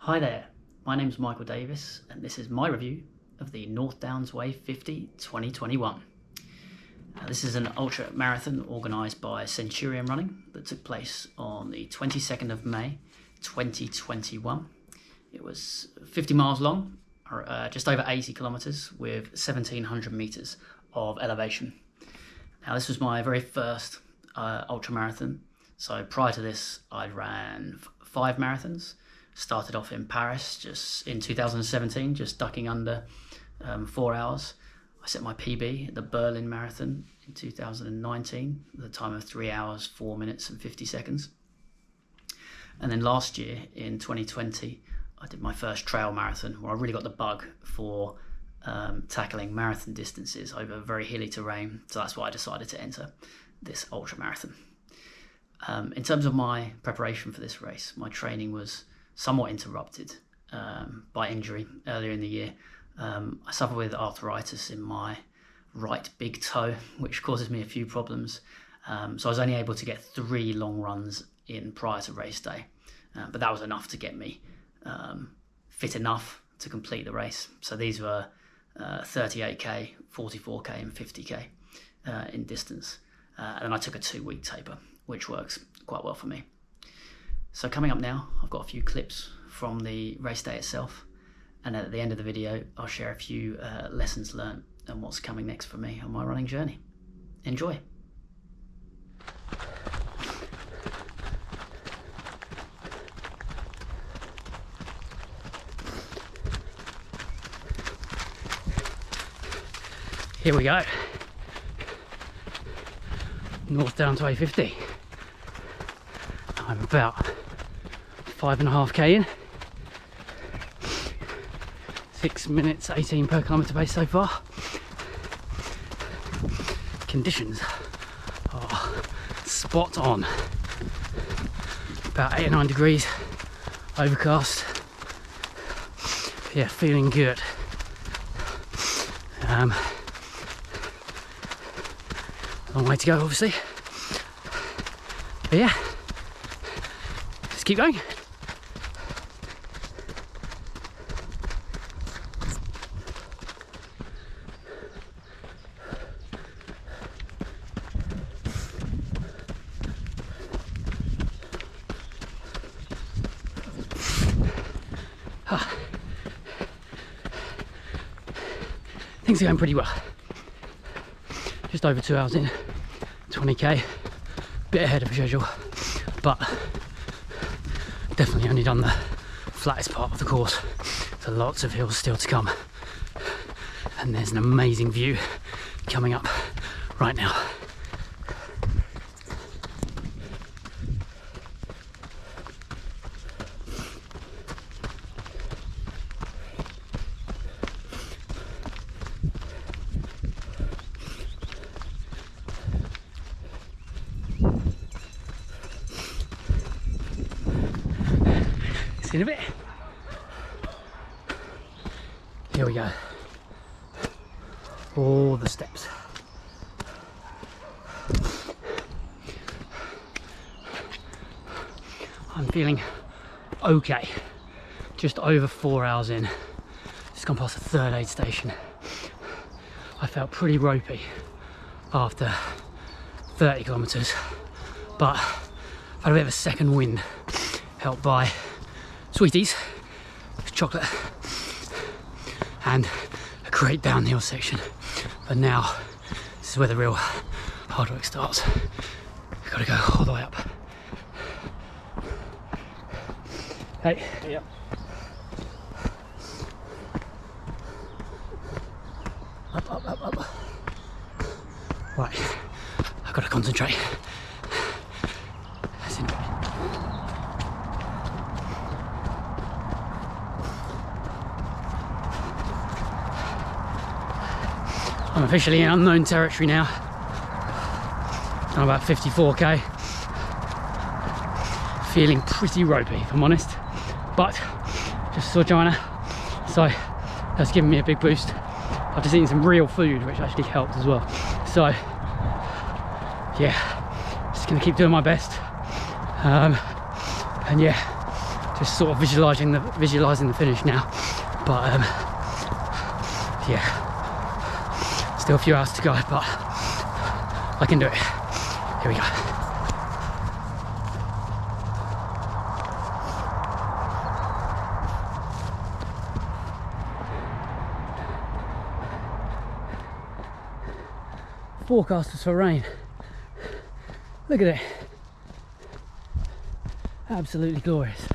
Hi there, my name's Michael Davis and this is my review of the North Downs Way 50 2021. This is an ultra marathon organised by Centurion Running that took place on the 22nd of May 2021. It was 50 miles long, just over 80 kilometres with 1700 metres of elevation. Now this was my very first ultra marathon, so prior to this I'd ran 5 marathons. Started off in Paris just in 2017, just ducking under 4 hours. I set my PB at the Berlin Marathon in 2019 at the time of 3 hours, 4 minutes and 50 seconds. And then last year in 2020, I did my first trail marathon where I really got the bug for tackling marathon distances over very hilly terrain. So that's why I decided to enter this ultra marathon. In terms of my preparation for this race, my training was somewhat interrupted by injury earlier in the year. I suffer with arthritis in my right big toe, which causes me a few problems. So I was only able to get 3 long runs in prior to race day, but that was enough to get me fit enough to complete the race. So these were 38k, 44k and 50k in distance. And I took a 2-week taper, which works quite well for me. So coming up now, I've got a few clips from the race day itself, and at the end of the video I'll share a few lessons learned and what's coming next for me on my running journey. Enjoy! Here we go, North Downs Way 50. I'm about 5.5k in, 6 minutes 18 per kilometre pace so far. Conditions are spot on, about 8 or 9 degrees, overcast. Yeah, feeling good. Long way to go obviously, but yeah, let's keep going. Things are going pretty well. Just over 2 hours in, 20k, bit ahead of schedule, but definitely only done the flattest part of the course. So lots of hills still to come, and there's an amazing view coming up right now. See you in a bit. Here we go. All the steps. I'm feeling okay. Just over 4 hours in. Just gone past the third aid station. I felt pretty ropey after 30 kilometres, but I've had a bit of a second wind, helped by sweeties, chocolate, and a great downhill section. But now, this is where the real hard work starts. We've got to go all the way up. Hey. Yep. Up. Right, I've got to concentrate. I'm officially in unknown territory now. I'm about 54k. Feeling pretty ropey if I'm honest, but just saw China, so that's given me a big boost. I've just eaten some real food, which actually helped as well. So yeah, just gonna keep doing my best. And yeah, just sort of visualizing the finish now. But yeah, still a few hours to go, but I can do it. Here we go. Forecast is for rain. Look at it. Absolutely glorious.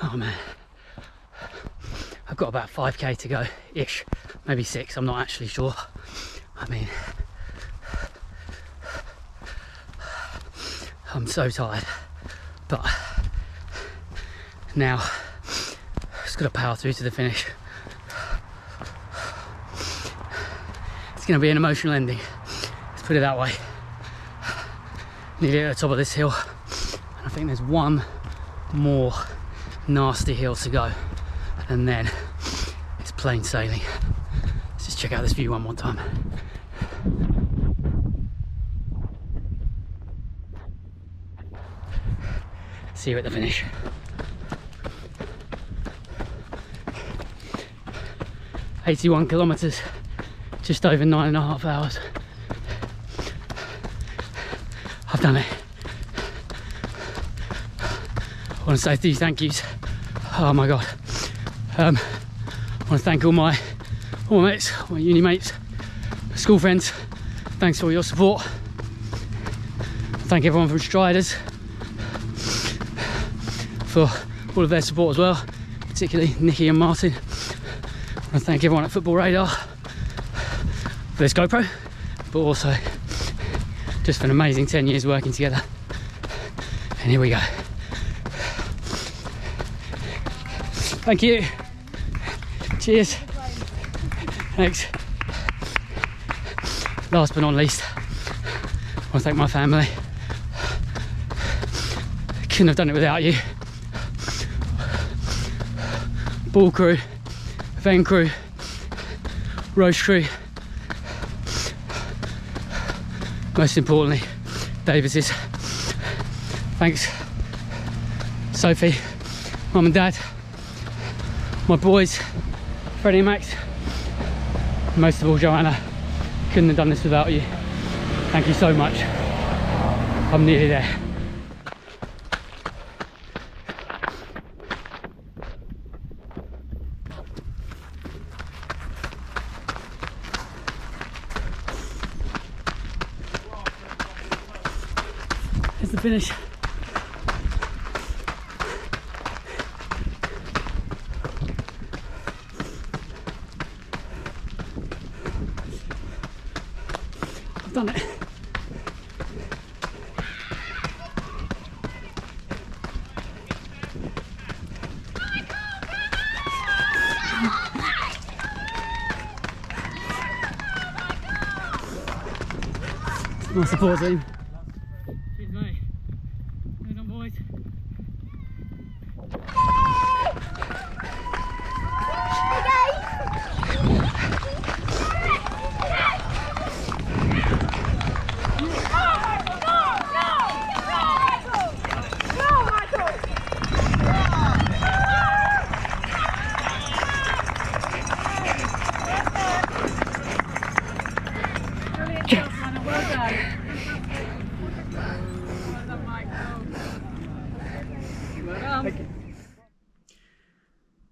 Oh man. I've got about 5k to go ish, maybe 6, I'm not actually sure. I mean, I'm so tired, but now just got to power through to the finish. It's going to be an emotional ending, let's put it that way. Nearly at the top of this hill, and I think there's one more nasty hill to go, and then it's plain sailing. Let's just check out this view one more time. See you at the finish. .81 kilometers, just over 9.5 hours. I've done it. I want to say a few thank yous. Oh my god. I want to thank all my mates, my uni mates, school friends. Thanks for all your support. Thank everyone from Striders for all of their support as well, particularly Nikki and Martin. I want to thank everyone at Football Radar for this GoPro, but also just for an amazing 10 years working together. And here we go. Thank you. Cheers. Thanks. Last but not least, I want to thank my family. Couldn't have done it without you. Ball crew, event crew, roast crew. Most importantly, Davis's. Thanks, Sophie, Mum and Dad, my boys, Freddie and Max. Most of all, Joanna. Couldn't have done this without you. Thank you so much. I'm nearly there. Here's the finish. I've done it. My support team. Cheers, mate. Well done, boys.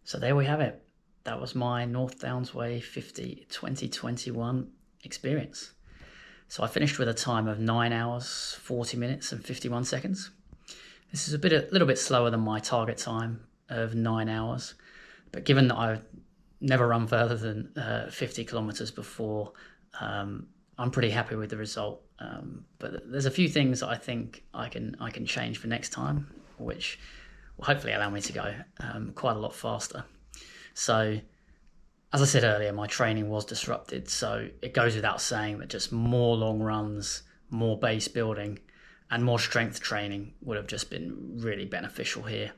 So there we have it. That was my North Downs Way 50 2021 experience. So I finished with a time of 9 hours, 40 minutes and 51 seconds. This is a little bit slower than my target time of 9 hours. But given that I've never run further than 50 kilometers before, I'm pretty happy with the result. But there's a few things that I think I can change for next time, which will hopefully allow me to go quite a lot faster. So, as I said earlier, my training was disrupted, so it goes without saying that just more long runs, more base building, and more strength training would have just been really beneficial here.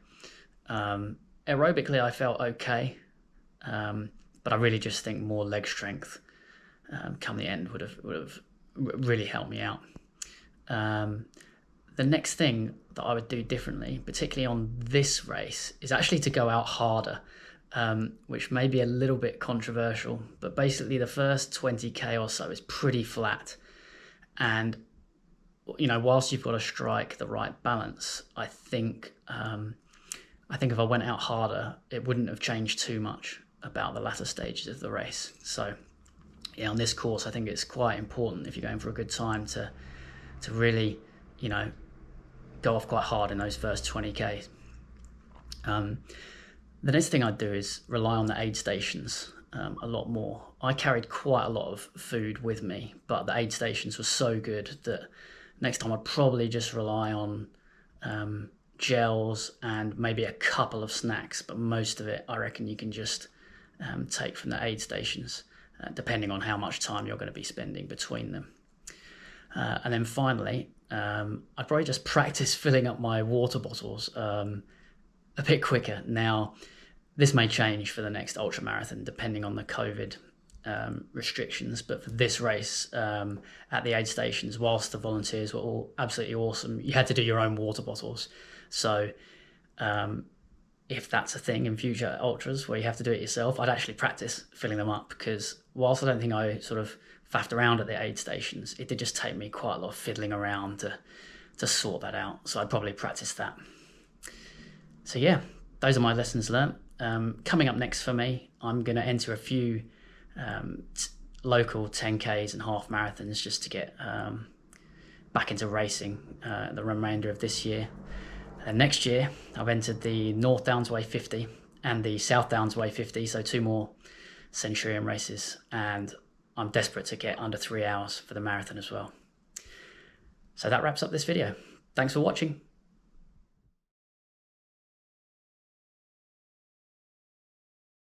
Aerobically, I felt okay, but I really just think more leg strength come the end would have really helped me out. Then the next thing that I would do differently, particularly on this race, is actually to go out harder, which may be a little bit controversial, but basically the first 20k or so is pretty flat. And, whilst you've got to strike the right balance, I think if I went out harder, it wouldn't have changed too much about the latter stages of the race. So, on this course, I think it's quite important if you're going for a good time to really, go off quite hard in those first 20k. The next thing I'd do is rely on the aid stations a lot more. I carried quite a lot of food with me, but the aid stations were so good that next time I'd probably just rely on gels and maybe a couple of snacks, but most of it I reckon you can just take from the aid stations, depending on how much time you're going to be spending between them. And then finally, I'd probably just practice filling up my water bottles a bit quicker. Now, this may change for the next ultra marathon depending on the COVID restrictions, but for this race at the aid stations, whilst the volunteers were all absolutely awesome, you had to do your own water bottles. So if that's a thing in future ultras where you have to do it yourself, I'd actually practice filling them up, because whilst I don't think I sort of faffed around at the aid stations, it did just take me quite a lot of fiddling around to sort that out. So I'd probably practice that. So yeah, those are my lessons learnt. Coming up next for me, I'm going to enter a few local 10Ks and half marathons just to get back into racing the remainder of this year. And next year, I've entered the North Downs Way 50 and the South Downs Way 50, so 2 more Centurion races, and I'm desperate to get under 3 hours for the marathon as well. So that wraps up this video. Thanks for watching.